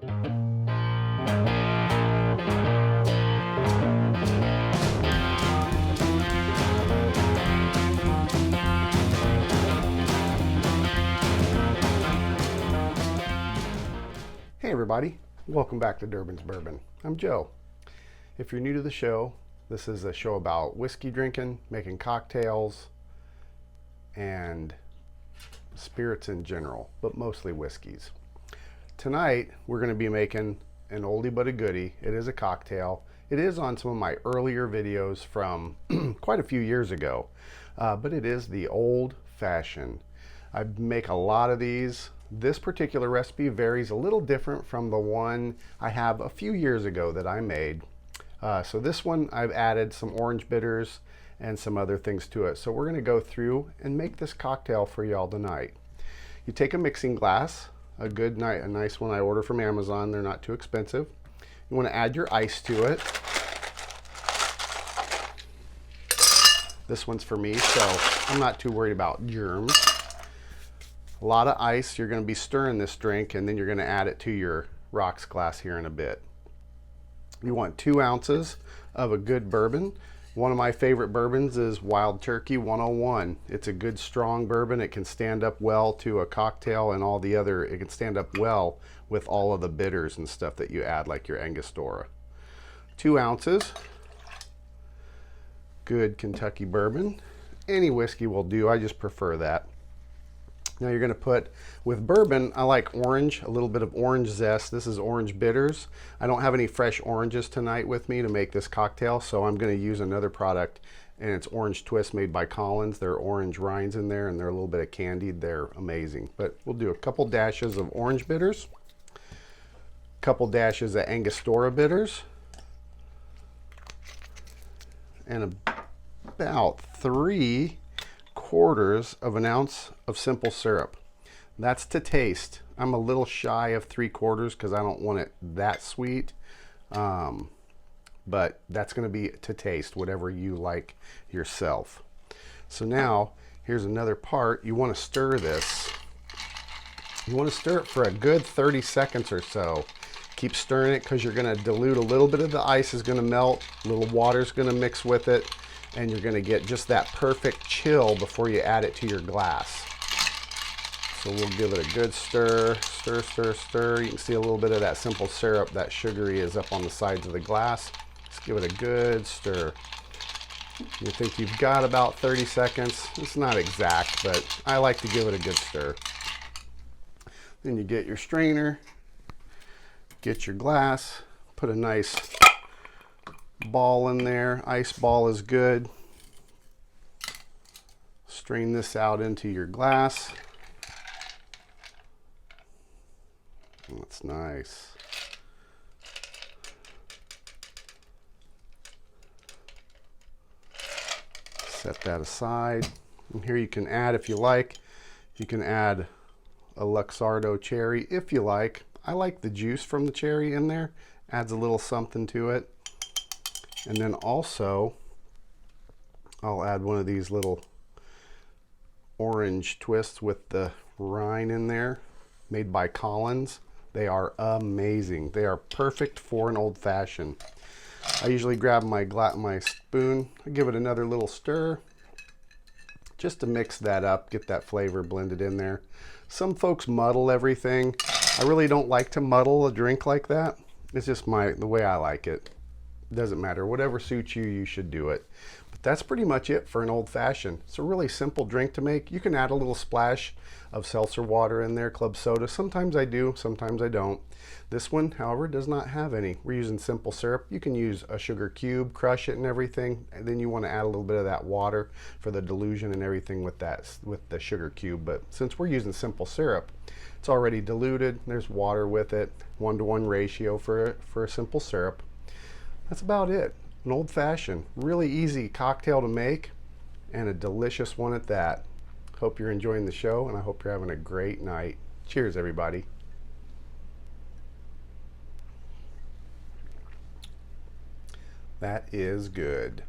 Hey everybody, welcome back to Durbin's Bourbon. I'm Joe. If you're new to the show, this is a show about whiskey drinking, making cocktails, and spirits in general, but mostly whiskeys. Tonight, we're going to be making an oldie but a goodie. It is a cocktail. It is on some of my earlier videos from quite a few years ago, but it is the old fashioned. I make a lot of these. This particular recipe varies a little different from the one I have a few years ago that I made. So this one I've added some orange bitters and some other things to it. So we're going to go through and make this cocktail for y'all tonight. You take a mixing glass, a nice one I order from Amazon. They're not too expensive. You want to add your ice to it. This one's for me, so I'm not too worried about germs. A lot of ice. You're going to be stirring this drink, and then you're going to add it to your rocks glass here in a bit. You want 2 ounces of a good bourbon. One of my favorite bourbons is Wild Turkey 101. It's a good strong bourbon. It can stand up well to a cocktail and all the other, it can stand up well with all of the bitters and stuff that you add, like your angostura. 2 ounces. Good Kentucky bourbon. Any whiskey will do, I just prefer that. Now you're going to put, with bourbon, I like orange, a little bit of orange zest. This is orange bitters. I don't have any fresh oranges tonight with me to make this cocktail, so I'm going to use another product, and it's Orange Twist made by Collins. There are orange rinds in there, and they're a little bit of candied. They're amazing. But we'll do a couple dashes of orange bitters, a couple dashes of Angostura bitters, and about 3/4 of an ounce of simple syrup. That's to taste. I'm a little shy of 3/4 because I don't want it that sweet, but that's going to be to taste, whatever you like yourself. So now here's another part. You want to stir this. You want to stir it for a good 30 seconds or so. Keep stirring it because you're going to dilute a little bit of the ice is going to melt, a little water's going to mix with it, and you're going to get just that perfect chill before you add it to your glass. So we'll give it a good stir, stir, stir, stir. You can see a little bit of that simple syrup, that sugary is up on the sides of the glass. Just give it a good stir. You think you've got about 30 seconds. It's not exact, but I like to give it a good stir. Then you get your strainer, get your glass, put a nice ball in there. Ice ball is good. Strain this out into your glass. That's nice. Set that aside. And here you can add, if you like, you can add a Luxardo cherry if you like. I like the juice from the cherry in there. Adds a little something to it. And then also, I'll add one of these little orange twists with the rind in there, made by Collins. They are amazing. They are perfect for an old fashioned. I usually grab my spoon, I give it another little stir, just to mix that up, get that flavor blended in there. Some folks muddle everything. I really don't like to muddle a drink like that. It's just the way I like it. Doesn't matter, whatever suits you, you should do it. But that's pretty much it for an old fashioned. It's a really simple drink to make. You can add a little splash of seltzer water in there, club soda. Sometimes I do, sometimes I don't. This one, however, does not have any. We're using simple syrup. You can use a sugar cube, crush it and everything, and then you want to add a little bit of that water for the dilution and everything with the sugar cube. But since we're using simple syrup, it's already diluted. There's water with it, 1-to-1 ratio for a simple syrup. That's about it. An old fashioned, really easy cocktail to make, and a delicious one at that. Hope you're enjoying the show, and I hope you're having a great night. Cheers, everybody. That is good.